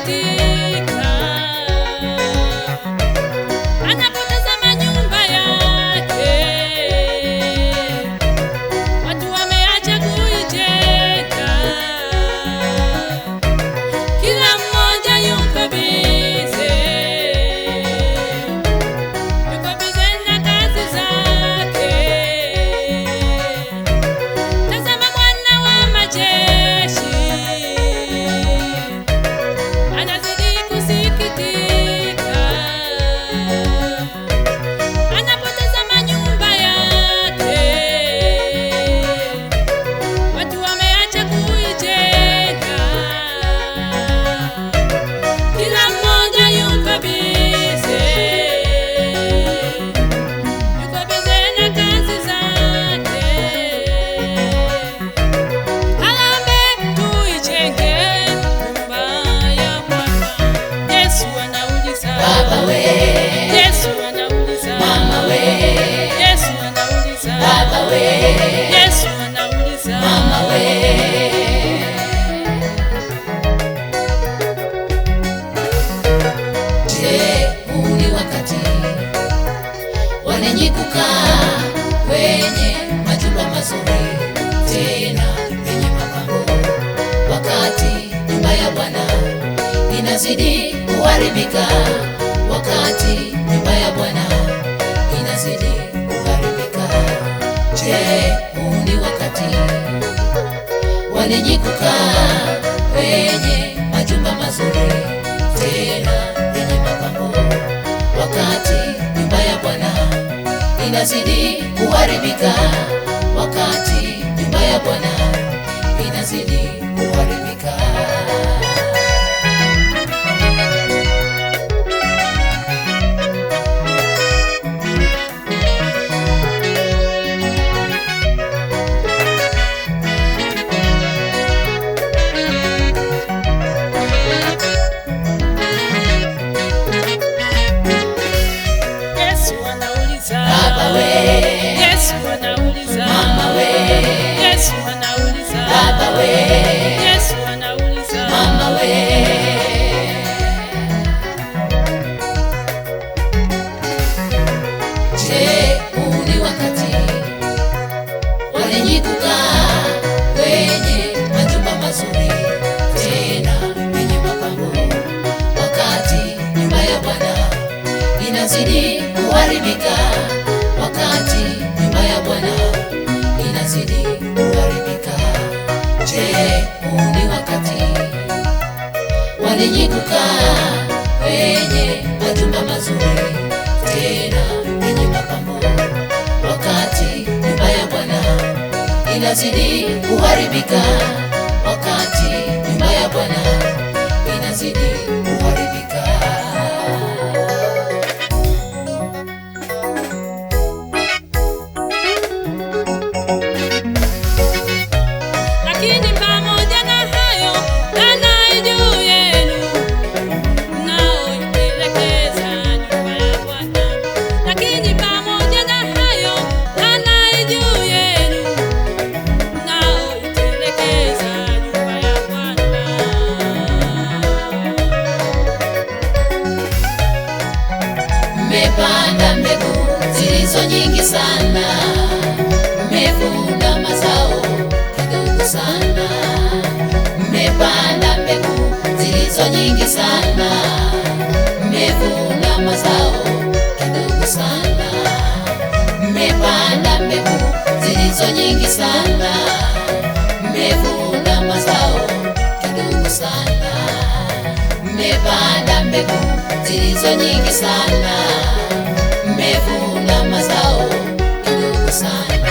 kusikitika anapotazama nyumba yake, watu wameacha kuijenga, kila mmoja yuko bize na kazi zake. Tazama Bwana wa majeshi anazidi kusikitika anapotazama nyumba yake, watu wameacha kuijenga, kila mmoja yuko bize na kazi zake. Alambe tuijenge nyumba ya Bwana. Yesu anauliza Baba we, Yesu anauliza Mama we, Yesu anauliza Baba we, Yesu anauliza Mama we. Je, huu ni wakati wa ninyi kukaa kwenye majumba mazuri tena yenye mapambo, wakati nyumba ya Bwana inazidi kuharibika, wakati nyumba ya Bwana inazidi kuharibika? Je, huu ni wakati wa ninyi kukaa kwenye majumba mazuri tena yenye mapambo, wakati nyumba ya Bwana inazidi kuharibika, wakati nyumba ya Bwana inazidi kuharibika? Yesu anauliza Baba we, Yesu anauliza Mama we, Yesu anauliza Baba we, Yesu anauliza Mama we. Je, huu ni wakati wa ninyi kukaa kwenye majumba mazuri tena yenye mapambo, wakati nyumba ya Bwana inazidi kuharibika, wakati nyumba ya Bwana inazidi kuharibika? Je, huu ni wakati wa ninyi kukaa kwenye majumba mazuri tena yenye mapambo, wakati nyumba ya Bwana inazidi kuharibika, wakati nyumba ya Bwana inazidi kuharibika? Lakini pamoja na hayo dana juu yenu mnaoitelekeza nyumba ya Bwana. Lakini pamoja na hayo dana juu yenu mnaoitelekeza nyumba ya Bwana. Mmepanda mbegu zilizo nyingi sana, mmevuna mazao kidogo sana. Mmepanda mbegu zilizo nyingi sana, mmevuna mazao kidogo sana. Mmepanda mbegu zilizo nyingi sana, mmevuna mazao kidogo sana. Mmepanda mbegu zilizo nyingi sana, mmevuna mazao kidogo sana.